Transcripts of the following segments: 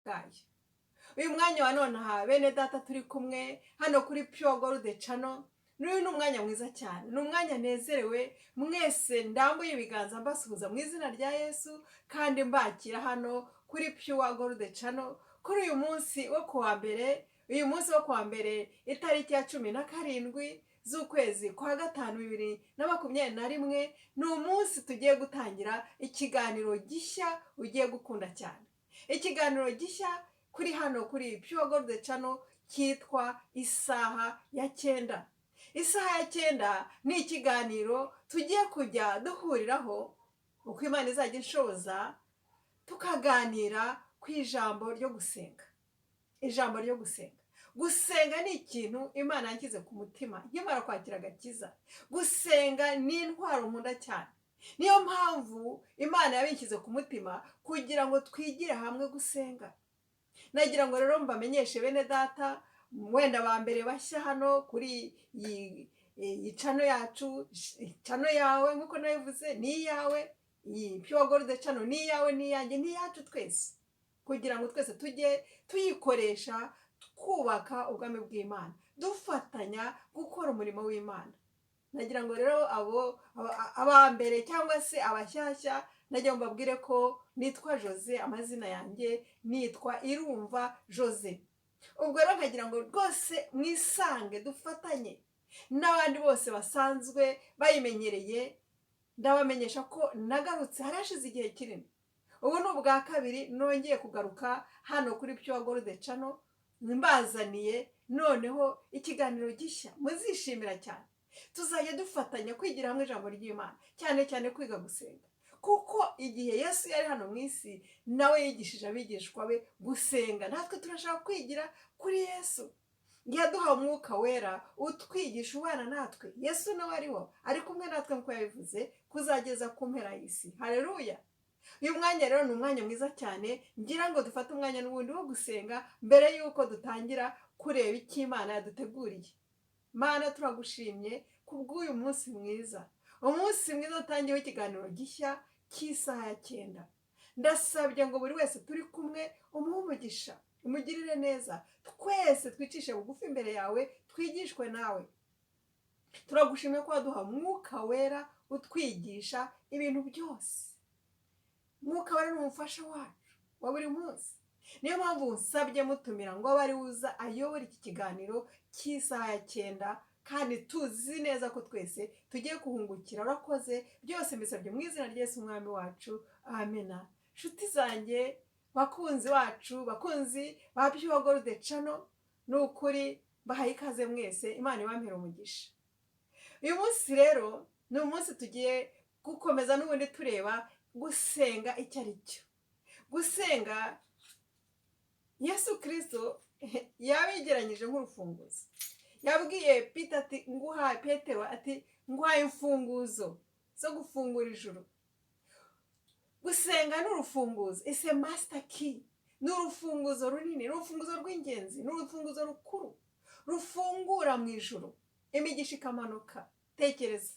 bwayo. Uyu mwanya wa none aha bene data turi kumwe hano kuri Pure Gold Channel, n'uyu ni umwanya mwiza cyane, ni umwanya nezerewe mwese ndambuye ibiganza mbasuhuza mu izina rya Yesu kandi mbakira hano kuri Pure Gold Channel kuri uyu munsi wo kuwa mbere, uyu munsi wo kuwa mbere itariki ya 17 z'ukwezi kwa gatanu 2021, ni umunsi tugiye gutangira ikiganiro gishya ugiye gukunda cyane. Ikiganiro gishya kuri hano kuri Pure Gold Channel cyitwa isaha ya 9. Isaha ya 9 ni ikiganiro tugiye kujya duhuriraho uko Imana izajya inshoboza, tukaganira ku ijambo ryo gusenga. Ijambo ryo gusenga. Gusenga ni ikintu Imana yanshyize ku mutima nkimara kwakira agakiza. Gusenga ni intwaro nkunda cyane. Niyo mpamvu Imana yabinshyize ku mutima kugira ngo twigire hamwe gusenga. Nagira ngo rero mbamenyeshe bene data, wenda ba mbere bashya hano kuri iyi channel yacu, channel yawe nkuko nabivuze ni iyawe, iyi Pure Gold Channel ni iyawe, ni iyanjye, ni iyacu twese, kugira ngo twese tujye tuyikoresha twubaka ubwami bw'Imana, dufatanya gukora umurimo w'Imana. Nagira ngo rero aba mbere cyangwa se abashyashya, nagira ngo mbabwire ko nitwa Jose, amazina yanjye nitwa Irumva Jose. Ubwo rero nkagira ngo rwose mwisange dufatanye n'abandi bose basanzwe bayimenyereye. Ndabamenyesha ko nagarutse harashize igihe kinini. Ubu ni ubwa kabiri nongeye kugaruka hano kuri Pure Gold Channel, mbazaniye noneho ikiganiro gishya muzishimira cyane. Tuzajya dufatanya kwigira hamwe ijambo ry'Imana, cyane cyane kwiga gusenga, kuko igihe Yesu yari hano mu isi nawe yigishije abigishwa be gusenga. Natwe turashaka kwigira kuri Yesu. Yaduha umwuka wera utwigisha ubana natwe. Yesu nawe ari kumwe natwe nk'uko yabivuze kuzageza ku mpera y'isi. Haleluya. Uyu mwanya rero ni umwanya mwiza cyane, ngira ngo dufate umwanya n'ubundi wo gusenga mbere y'uko dutangira kureba icyo Imana yaduteguriye. Mana, turagushimye kubw'uyu munsi mwiza, umunsi mwiza utangiyeho ikiganiro gishya cy'isaha ya 9. Ndasabye ngo buri wese turi kumwe umuhe umugisha, umugirire neza, twese twicishe bugufi imbere yawe, twigishwe nawe. Turagushimye ko waduha umwuka wera utwigisha ibintu byose. Umwuka wera ni umufasha wacu wa buri munsi. Niyo mpamvu nsabye mutumira ngo abe ari uza ayobora iki kiganiro cy'isaha ya 9, kandi tuzi neza ko twese tugiye kuhungukira. Urakoze byose mbisabye mu izina rya Yesu umwami wacu, amena. Nshuti zanjye, bakunzi wacu, bakunzi ba Pure Gold Channel, ni ukuri bahaye ikaze mwese, Imana ibampere umugisha. Uyu munsi rero ni umunsi tugiye gukomeza n'ubundi tureba gusenga icyo ari cyo. Gusenga, Yesu Kristo yabigeranyije nk'urufunguzo. Yabwiye Petero ati nguhaye imfunguzo zo gufungura ijuru. Gusenga ni urufunguzo, ese master key. Ni urufunguzo runini, ni urufunguzo rw'ingenzi, ni urufunguzo rukuru rufungura mu ijuru, imigisha ikamanuka. Tekereza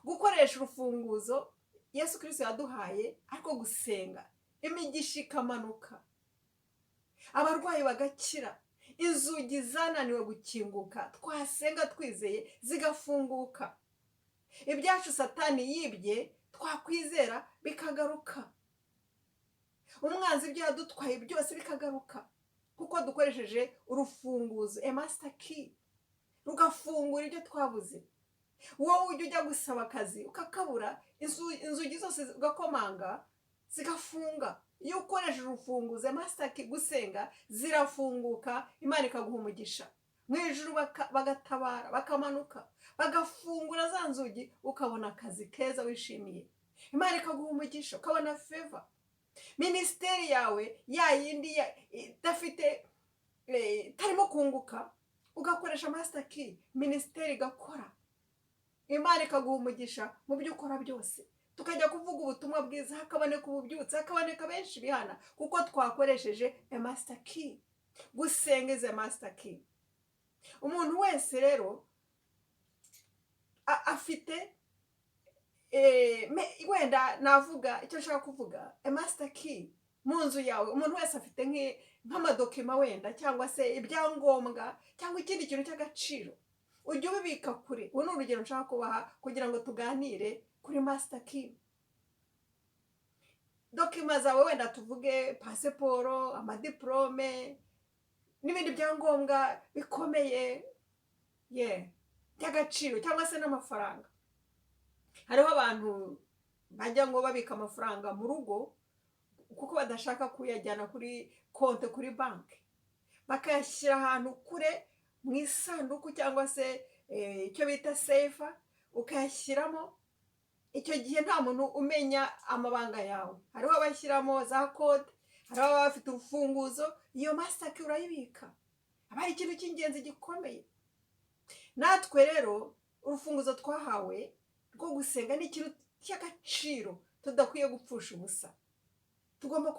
gukoresha urufunguzo Yesu Kristo yaduhaye, ariko gusenga imigisha ikamanuka, abarwayi bagakira, inzugi zananiwe gukinguka twasenga twizeye zigafunguka, ibyacu Satani yibye twakwizera bikagaruka, umwanzi ibyo yadutwaye byose bikagaruka, kuko dukoresheje urufunguzo, a master key, rugafungura ibyo twabuze. Wowe ujya gusaba akazi ukakabura, inzugi zose ugakomanga zigafunga. Iyo ukoresheje urufunguzo, a master key, gusenga, zirafunguka, Imana ikaguha umugisha. Mu ijuru bagatabara, bakamanuka, bagafungura za nzugi, ukabona akazi keza wishimiye. Imana ikaguha umugisha, ukabona favor. Ministeri yawe yayindi idafite tarimo kunguka, ugakoresha master key, ministeri igakora. Imana ikaguha umugisha mu byo ukora byose. Tukajya kuvuga ubutumwa bwiza, hakaboneka ububyutse, hakaboneka benshi bihana, kuko twakoresheje a master key. Gusenga is a master key. Umuntu wese rero afite wenda navuga icyo nshaka kuvuga, a master key mu nzu yawe. Umuntu wese afite nk'amadokima wenda cyangwa se ibyangombwa cyangwa ikindi kintu cy'agaciro, ujye ubibika kure. ubu ni urugero nshaka kubaha kugira ngo tuganire kuri Master Key. Dokima zawe wenda tuvuge pasiporo, amadiplome n'ibindi byangombwa bikomeye by'agaciro cyangwa se n'amafaranga. hariho abantu bajya ngo babika amafaranga mu rugo kuko badashaka kuyajyana kuri konti, kuri banki, bakayashyira ahantu kure mu isanduku cyangwa se icyo bita sefa, ukayashyiramo. icyo gihe nta muntu umenya amabanga yawe. hariho abashyiramo za kode, hariho ababa bafite urufunguzo. iyo Master Key urayibika, aba ari ikintu cy'ingenzi gikomeye. natwe rero urufunguzo twahawe rwo gusenga ni ikintu cy'agaciro tudakwiye gupfusha ubusa. tugomba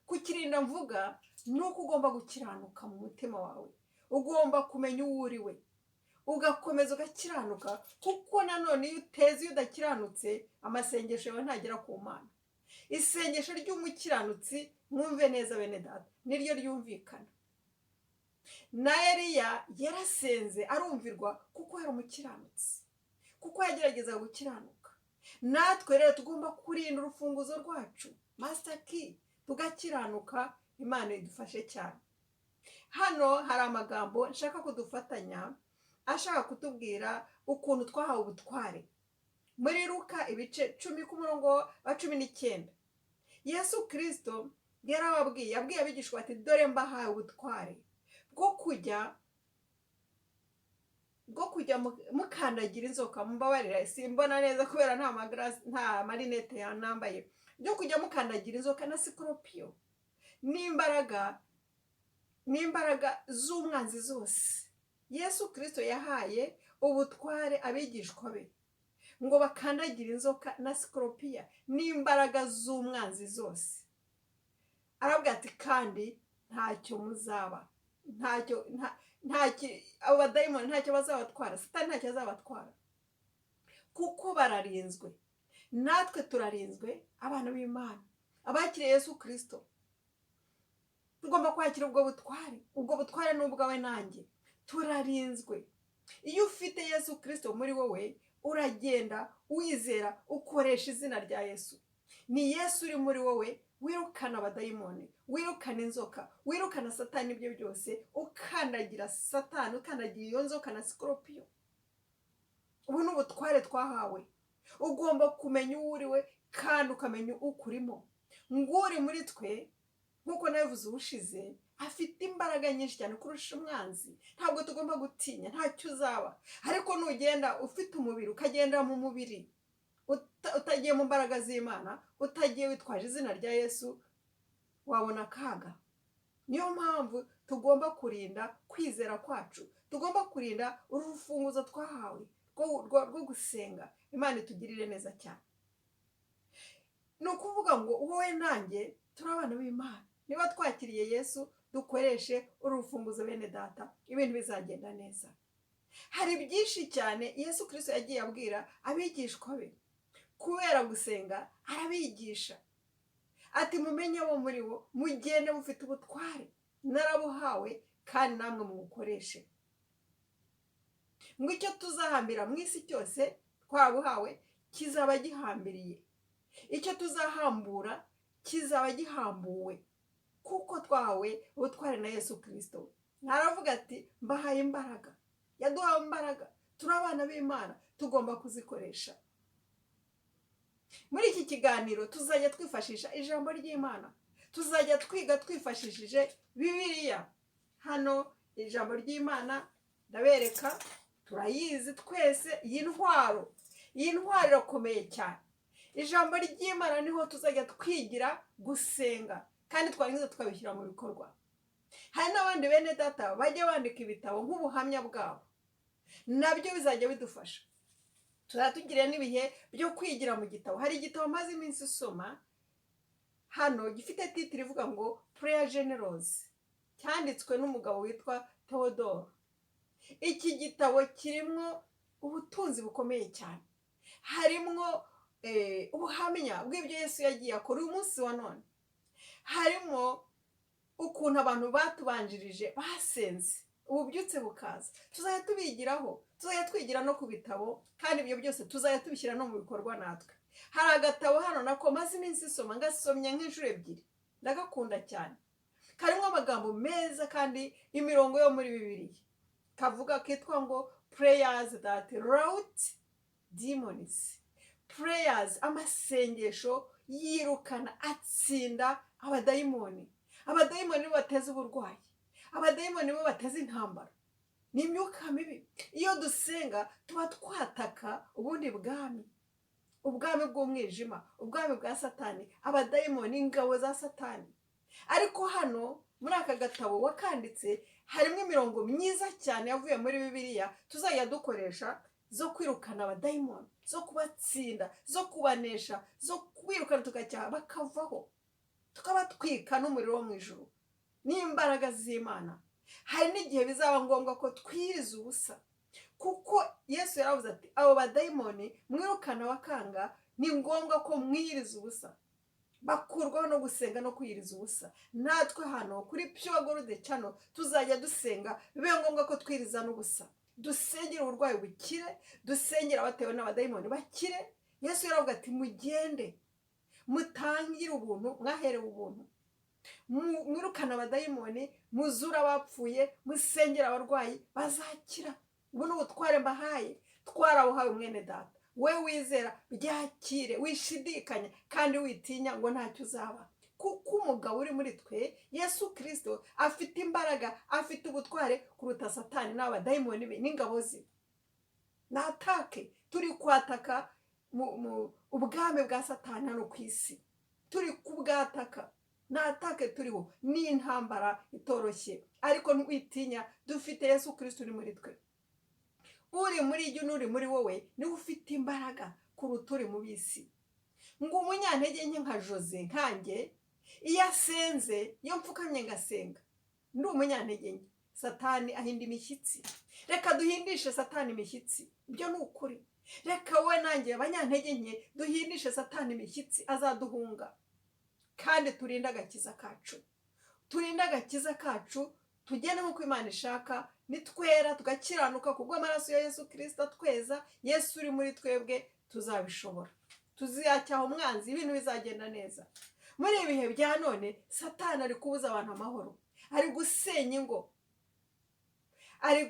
kukirinda mvuga ni uko ugomba gukiranuka mu mutima wawe, ugomba kumenya uwo uri we, ugakomeza ugakiranuka, kuko nanone iyo udakiranutse amasengesho yawe ntagera ku Mana. isengesho ry'umukiranutsi, mwumve neza bene data, niryo ryumvikana. na Eliya yarasenze arumvirwa kuko yari umukiranutsi, kuko yagerageza gukiranuka. natwe rero tugomba kurinda urufunguzo rwacu Master Key, tugakiranuka. Imana idufashe cyane. hano hari amagambo nshaka kudufatanya ashaka kutubwira ukuntu twahawe ubutware. muri Luka ibice 10 ku murongo wa 19, Yesu Kristo yabwiye abigishwa ati dore mbahaye ubutware bwo kujya mukandagira inzoka. mumbabarira simbona neza kubera nta marinete yanambaye. byo kujya mukandagira inzoka na sikoropiyo n'imbaraga z'umwanzi zose. Yesu Kristo yahaye ubutware abigishwa be ngo bakandagire inzoka na sikoropiya n'imbaraga z'umwanzi zose. arabwira ati kandi ntacyo muzaba, abo badayimoni ntacyo bazabatwara, Satani ntacyo azabatwara, kuko bararinzwe. natwe turarinzwe, abana b'Imana abakiriye Yesu Kristo. tugomba kwakira ubwo butware. ubwo butware ni ubwawe nanjye, turarinzwe. iyo ufite Yesu Kristo muri wowe, uragenda wizera, ukoresha izina rya Yesu. ni Yesu uri muri wowe, wirukana abadayimoni, wirukana inzoka, wirukana Satani, ibyo byose ukandagira Satani, ukandagira iyo nzoka na sikoropiyo. ubu ni ubutware twahawe. ugomba kumenya uwo uri we kandi ukamenya ukurimo. nguri muri twe, nk'uko nabivuze ubushize, afite imbaraga nyinshi cyane kurusha umwanzi. ntabwo tugomba gutinya, ntacyo uzaba. ariko nugenda ufite umubiri, ukagendera mu mubiri, utagiye mu mbaraga z'Imana, utagiye witwaje izina rya Yesu, wabona akaga. niyo mpamvu tugomba kurinda kwizera kwacu, tugomba kurinda uru rufunguzo twahawe rwo gusenga. Imana itugirire neza cyane. ni ukuvuga ngo wowe nanjye turi abana b'Imana. niba twakiriye Yesu, dukoreshe uru rufunguzo bene data, ibintu bizagenda neza. hari byinshi cyane Yesu Kristo yagiye abwira abigishwa be. kubera gusenga arabigisha ati mumenye abo muri bo, mugende mufite ubutware narabuhawe, kandi namwe mubukoreshe. ngo icyo tuzahambira mu isi cyose twabuhawe kizaba gihambiriye, icyo tuzahambura kizaba gihambuwe, kuko twahawe ubutware na Yesu Kristo. ntaravuga ati mbahaye imbaraga. yaduhawe imbaraga, turi abana b'Imana, tugomba kuzikoresha. muri iki kiganiro tuzajya twifashisha ijambo ry'Imana, tuzajya twiga twifashishije Bibiliya. hano ijambo ry'Imana ndabereka, turayizi twese. iyi ntwaro irakomeye cyane. ijambo ry'Imana niho tuzajya twigira gusenga, kandi twarangiza tukabishyira mu bikorwa. hari n'abandi bene data bajya bandika ibitabo nk'ubuhamya bwabo, nabyo bizajya bidufasha. tuzatugirira n'ibihe byo kwigira mu gitabo. hari igitabo maze iminsi usoma hano gifite titire ivuga ngo Prayer Generals, cyanditswe n'umugabo witwa Theodore. iki gitabo kirimo ubutunzi bukomeye cyane, harimo ubuhamya bw'ibyo Yesu yagiye akora uyu munsi wa none, harimo ukuntu abantu batubanjirije basenze ububyutse bukaza, tuzajya tubigiraho, tuzajya twigira no ku bitabo, kandi ibyo byose tuzajya tubishyira no mu bikorwa natwe. Hari agatabo hano nako maze iminsi isoma, ngasomye nk'inshuro ebyiri, ndagakunda cyane, karimo amagambo meza kandi imirongo yo muri Bibiliya, kavuga kitwa ngo prayers that rout demons. Prayers, amasengesho yirukana, atsinda abadayimoni. Abadayimoni bo bateza uburwayi, abadayimoni bo bateza intambara, ni imyuka mibi. Iyo dusenga tuba twataka ubundi bwami, ubwami bw'umwijima, ubwami bwa Satani, abadayimoni, ingabo za Satani. Ariko hano muri aka gatabo wakanditse harimo imirongo myiza cyane yavuye muri Bibiliya tuzajya dukoresha zo kwirukana abadayimoni, zo kubatsinda, zo kubanesha, zo kwirukana tugacyaha bakavaho, tukabatwika n'umuriro wo mu ijuru n'imbaraga z'Imana. Hari n'igihe bizaba ngombwa ko twiriza ubusa, kuko Yesu yaravuze ati abo badayimoni mwirukana bakanga, ni ngombwa ko mwiriza ubusa, bakurwaho no gusenga no kwiriza ubusa. Natwe hano kuri Pure Gold Channel tuzajya dusenga, bibe ngombwa ko twiriza n'ubusa, dusengera uburwayi bukire, dusengera abatewe n'abadayimoni bakire. Yesu yaravuga ati mugende mutangire ubuntu, mwaherewe ubuntu, mwirukana abadayimoni, muzura abapfuye, musengera abarwayi bazakira. Ubu ni ubutware mbahaye, twarabuhawe mwene data. We wizera byakire, wishidikanya kandi witinya ngo ntacyo uzaba, kuko umugabo uri muri twe Yesu Kristo afite imbaraga, afite ubutware kuruta Satani n'abadayimoni be n'ingabo ze. Natake turi kwataka ubwami bwa Satani hano ku isi, turi kubwataka, natake turiho n'intambara itoroshye, ariko ntwitinya, dufite Yesu Kristo uri muri twe. Uri muri jye n'uri muri wowe niwe ufite imbaraga kuruta uri mu bisi. Ngo umunyantege nke nka Jose nkanjye, iyo asenze, iyo mfukamye ngasenga, ndi umunyantege nke, Satani ahinda imishyitsi. Reka duhindishe Satani imishyitsi, ibyo ni ukuri. Reka wowe nanjye abanyantege nke duhindishe Satani imishyitsi, azaduhunga. Kandi turinde agakiza kacu, turinde agakiza kacu, tugende nk'uko Imana ishaka, nitwera tugakiranuka kubw'amaraso ya Yesu Kristo atweza. Yesu uri muri twebwe tuzabishobora, tuziyacyaha umwanzi, ibintu bizagenda neza. Muri ibihe bya none Satani ari kubuza abantu amahoro, ari gusenya ingo, ari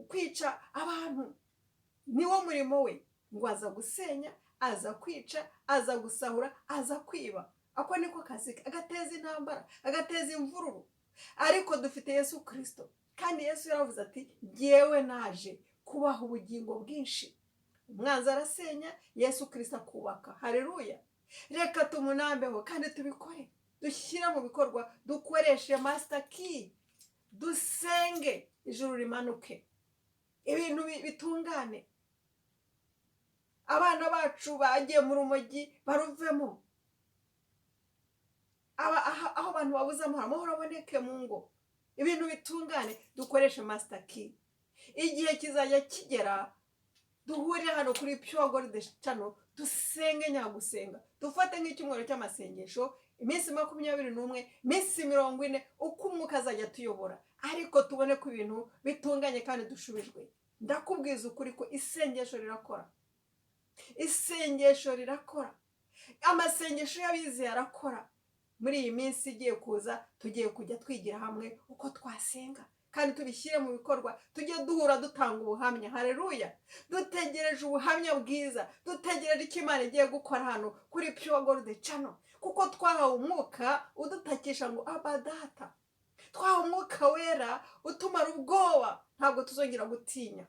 kwica abantu, niwo murimo we. Ngo aza gusenya, aza kwica, aza gusahura, aza kwiba. Ako niko kazi ke, agateza intambara, agateza imvururu. Ariko dufite Yesu Kristo, kandi Yesu yaravuze ati jyewe naje kubaha ubugingo bwinshi. Umwanzi arasenya, Yesu Kristo akubaka. Haleluya! Reka tumunambeho kandi tubikore, dushyire mu bikorwa, dukoreshe master key, dusenge ijuru rimanuke, ibintu bitungane. Abana bacu bagiye mu rumogi baruvemo, aho abantu babuze amahoro aboneke mu ngo, ibintu bitungane. Dukoreshe master key. Igihe kizajya kigera duhurire hano kuri Pure Gold Channel, dusenge nyagusenga, dufate nk'icyumweru cy'amasengesho, iminsi 21, iminsi 40, uko umwuka azajya tuyobora, ariko tubone ko ibintu bitunganye kandi dushubijwe. Ndakubwiza ukuri ko isengesho rirakora, isengesho rirakora, amasengesho y'abizeye arakora. Muri iyi minsi igiye kuza tugiye kujya twigira hamwe uko twasenga, kandi tubishyire mu bikorwa, tujye duhura dutanga ubuhamya. Haleluya! Dutegereje ubuhamya bwiza, dutegereje icyo Imana igiye gukora hano kuri Pure Gold Channel, kuko twahawe umwuka udutakisha ngo Aba Data. Twahawe umwuka wera utumara ubwoba, ntabwo tuzongera gutinya.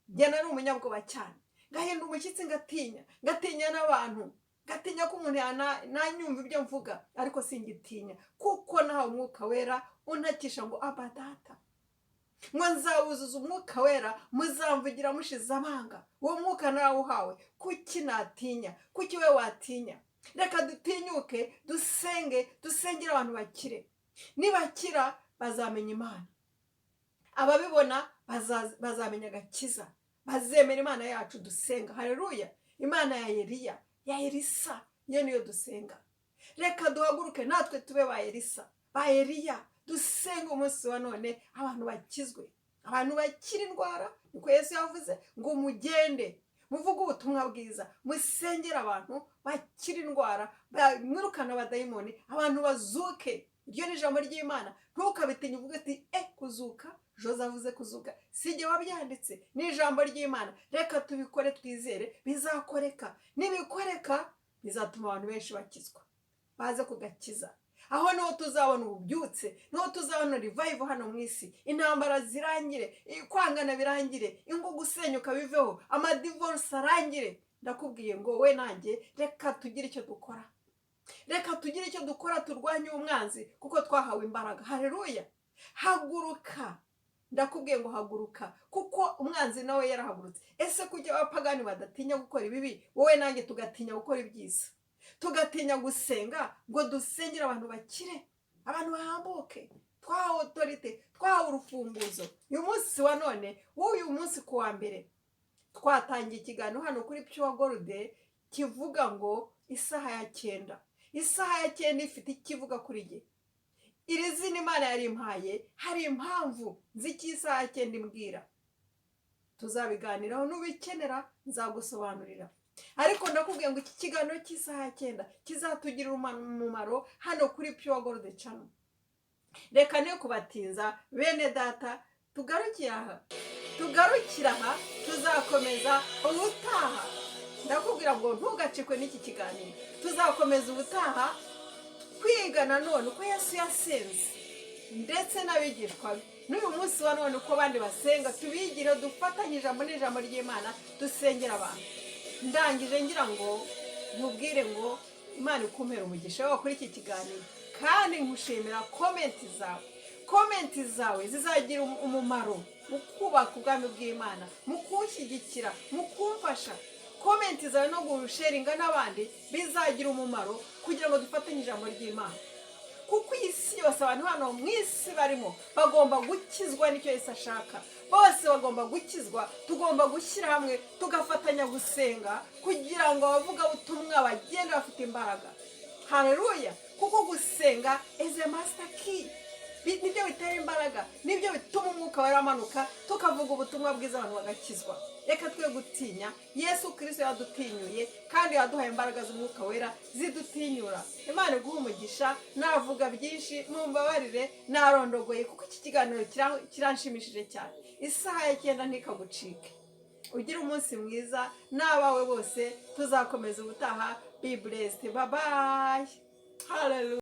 Njye nari umunyabwoba cyane, ngahinda umushyitsi, ngatinya n'abantu, ngatinya ko umuntu nanyumva ibyo mvuga, ariko singitinya, kuko nahawe umwuka wera untakisha ngo Aba Data. Ngo nzawuzuza umwuka wera, muzamvugira mushize amanga. Uwo mwuka narawuhawe, kuki natinya? Kuki we watinya? Reka dutinyuke, dusengere abantu bakire. Nibakira bazamenya Imana, ababibona bazamenya agakiza, bazemera Imana yacu dusenga. Haleluya! Imana ya Eliya, ya Elisa, iyo niyo dusenga. Reka duhaguruke natwe tube ba Elisa, ba Eliya, dusenga umunsi wa none abantu bakizwe, abantu bakira indwara, niko Yesu yavuze ngo mugende muvuge ubutumwa bwiza, musengera abantu bakira indwara, mwirukana abadayimoni, abantu bazuke. Iryo ni ijambo ry'Imana. Ntukabitinye uvuge ati kuzuka, Jose avuze kuzuka, sijye wabyanditse, ni ijambo ry'Imana. Reka tubikore twizere bizakoreka, nibikoreka bizatuma abantu benshi bakizwa, baze kugakiza. Aho niho tuzabona ububyutse, niho tuzabona revive hano mu isi, intambara zirangire, kwangana birangire, ingo gusenyuka biveho, amadivorce arangire. Ndakubwiye ngo we nanjye reka tugire icyo dukora, reka tugire icyo dukora, turwanye umwanzi kuko twahawe imbaraga. Haleluya! Haguruka, ndakubwiye ngo haguruka kuko umwanzi nawe yarahagurutse. Ese kujya abapagani badatinya gukora ibibi, wowe nanjye tugatinya gukora ibyiza, tugatinya gusenga ngo dusengere abantu bakire, abantu bahambuke, twahawe autorite, twahawe urufunguzo. Uyu munsi wa none, uyu munsi ku wa mbere twatangiye ikiganiro hano kuri Pure Gold kivuga ngo isaha ya 9. Isaha ya 9 ifite ikivuga kuri jye. Iri zina Imana yari impaye, hari impamvu z'iki isaha ya 9 imbwira. Tuzabiganiraho, nubikenera nzagusobanurira. Ariko ndakubwiye ngo iki kiganiro cy'isaha ya 9 kizatugirira umumaro hano kuri Pure Gold channel. Reka ne kubatinza bene data, tugarukira aha, tuzakomeza ubutaha. Ndakubwira ngo ntugacikwe n'iki kiganiro, tuzakomeza ubutaha kwiga nanone uko Yesu yasenze ndetse n'abigishwa be. N'uyu munsi wa none uko abandi basenga, tubigire, dufatanyije muri ijambo ry'Imana, dusengera abantu. Ndangije ngira ngo nkubwire ngo Imana ikumpera umugisha wo kuri iki kiganiro, kandi nkushimira komenti zawe zizagira umumaro mu kubaka ubwami bw'Imana, mu kunshyigikira, mu kumfasha. Komenti zawe no gusharinga n'abandi bizagira umumaro kugira ngo dufatanye ijambo ry'Imana, kuko isi yose, abantu hano mu isi barimo bagomba gukizwa n'icyo Yesu ashaka. Bose bagomba gukizwa, tugomba gushyira hamwe tugafatanya gusenga kugira ngo abavugabutumwa bagende bafite imbaraga. Haleluya! Kuko gusenga is a master key. Nibyo bitera imbaraga, nibyo bituma umwuka waramanuka, tukavuga ubutumwa bwiza abantu bagakizwa. Reka twe gutinya, Yesu Kristo yadutinyuye kandi yaduhaye imbaraga z'umwuka wera zidutinyura. Imana iguhe umugisha. Navuga byinshi, mumbabarire, narondogoye kuko iki kiganiro kiranshimishije cyane. Isaha ya 9 ntikagucike. Ugira umunsi mwiza n'abawe bose, tuzakomeza ubutaha. Be blessed. Bye bye. Hallelujah.